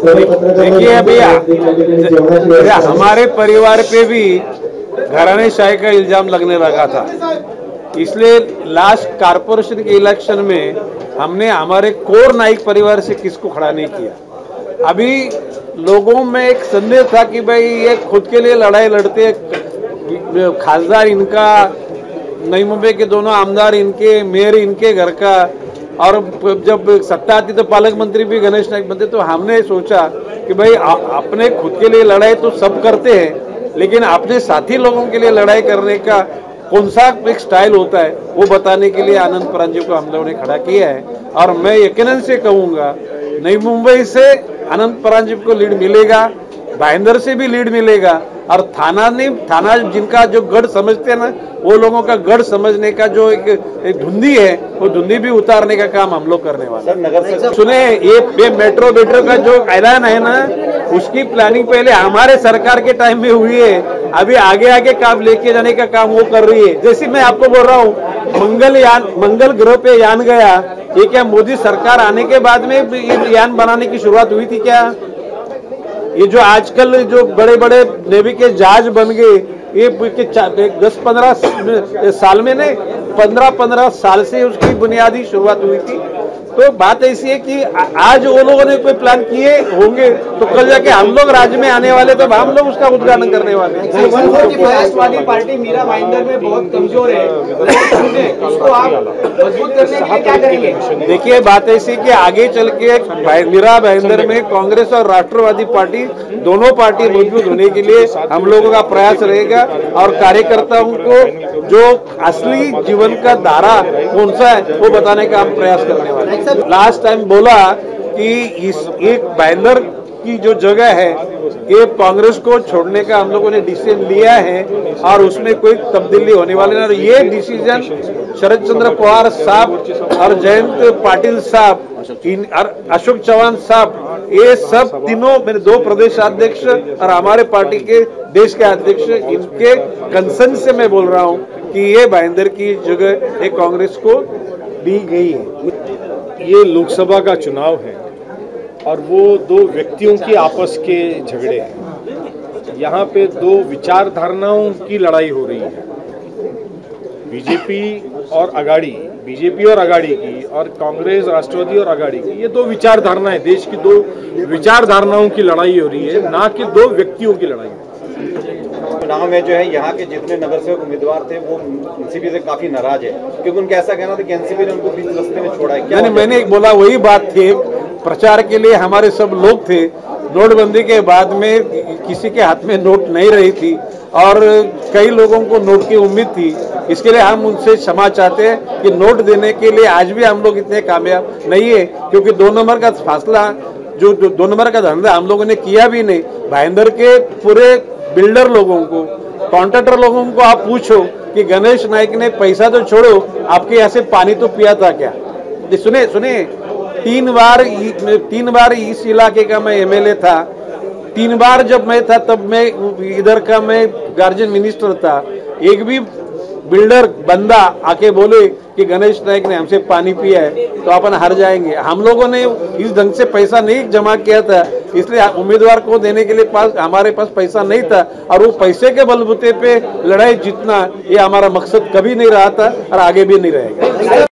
देखिए भैया, हमारे परिवार पे भी घरानेशाही का इल्जाम लगने लगा था, इसलिए लास्ट कारपोरेशन के इलेक्शन में हमने हमारे कोर नाइक परिवार से किसको खड़ा नहीं किया। अभी लोगों में एक संदेह था कि भाई ये खुद के लिए लड़ाई लड़ते, खासदार इनका, नई मुंबई के दोनों आमदार इनके, मेयर इनके घर का, और जब सत्ता आती तो पालक मंत्री भी गणेश नाइक बनते। तो हमने सोचा कि भाई अपने खुद के लिए लड़ाई तो सब करते हैं, लेकिन अपने साथी लोगों के लिए लड़ाई करने का कौन सा एक स्टाइल होता है वो बताने के लिए आनंद परांजपे को हम लोगों ने खड़ा किया है। और मैं यकीनन से कहूँगा नई मुंबई से आनंद परांजपे को लीड मिलेगा, भाईंदर से भी लीड मिलेगा, और थाना जिनका जो गढ़ समझते हैं ना, वो लोगों का गढ़ समझने का जो एक धुंधी है, वो धुंधी भी उतारने का काम हम लोग करने वाले हैं। सुने, ये मेट्रो का जो ऐलान है ना, उसकी प्लानिंग पहले हमारे सरकार के टाइम में हुई है। अभी आगे काम लेके जाने का काम वो कर रही है। जैसे मैं आपको बोल रहा हूँ, मंगल ग्रह पे यान गया, ये क्या मोदी सरकार आने के बाद में यान बनाने की शुरुआत हुई थी क्या? ये जो आजकल जो बड़े बड़े नेवी के जहाज बन गए, ये 10-15 साल में नहीं, 15 साल से उसकी बुनियादी शुरुआत हुई थी। तो बात ऐसी है कि आज वो लोगों ने कोई प्लान किए होंगे, तो कल जाके हम लोग राज्य में आने वाले, तो हम लोग उसका उद्घाटन करने वाले हैं। समाजवादी पार्टी मीरा भाईंदर में बहुत कमजोर है, उसको आप मजबूत करने के लिए क्या करेंगे? देखिए, बात ऐसी कि आगे चल के मीरा भाईंदर में कांग्रेस और राष्ट्रवादी पार्टी, दोनों पार्टी मजबूत होने के लिए हम लोगों का प्रयास रहेगा, और कार्यकर्ताओं को जो असली जीवन का धारा कौन सा है वो बताने का हम प्रयास करने वाले हैं। लास्ट टाइम बोला कि इस एक भाईंदर की जो जगह है, ये कांग्रेस को छोड़ने का हम लोगों ने डिसीजन लिया है, और उसमें कोई तब्दीली होने वाली नहीं। और ये डिसीजन शरद चंद्र पवार साहब और जयंत पाटिल साहब और अशोक चौहान साहब, ये सब तीनों मेरे 2 प्रदेश अध्यक्ष और हमारे पार्टी के देश के अध्यक्ष, इनके कंसर्न से मैं बोल रहा हूँ कि ये भाईंदर की जगह एक कांग्रेस को दी गई है। ये लोकसभा का चुनाव है और वो 2 व्यक्तियों की आपस के झगड़े हैं। यहाँ पे 2 विचारधाराओं की लड़ाई हो रही है, बीजेपी और अगाड़ी की, और कांग्रेस, राष्ट्रवादी और अगाड़ी की। ये 2 विचारधाराएं, देश की 2 विचारधाराओं की लड़ाई हो रही है, ना कि 2 व्यक्तियों की लड़ाई। चुनाव में जो है यहाँ के जितने नगर सेवक उम्मीदवार थे वो एनसीपी से काफी नाराज है, क्योंकि उनका ऐसा कहना था कि एनसीपी ने उनको बीच रास्ते में छोड़ा है। क्या मैंने बोला वही बात थी, प्रचार के लिए हमारे सब लोग थे। नोटबंदी के बाद में किसी के हाथ में नोट नहीं रही थी, और कई लोगों को नोट की उम्मीद थी। इसके लिए हम उनसे क्षमा चाहते हैं कि नोट देने के लिए आज भी हम लोग इतने कामयाब नहीं है, क्योंकि 2 नंबर का फासला, जो 2 नंबर का धंधा हम लोगों ने किया भी नहीं। भाईंदर के पूरे बिल्डर लोगों को, कॉन्ट्रैक्टर लोगों को आप पूछो कि गणेश नाइक ने पैसा तो छोड़ो, आपके यहाँ से पानी तो पिया था क्या? सुने 3 बार इस इलाके का मैं एमएलए था। 3 बार जब मैं था तब मैं इधर का मैं गार्जियन मिनिस्टर था। एक भी बिल्डर बंदा आके बोले कि गणेश नाइक ने हमसे पानी पिया है तो अपन हार जाएंगे। हम लोगों ने इस ढंग से पैसा नहीं जमा किया था, इसलिए उम्मीदवार को देने के लिए हमारे पास पैसा नहीं था, और वो पैसे के बलबूते पे लड़ाई जीतना ये हमारा मकसद कभी नहीं रहा था और आगे भी नहीं रहेगा।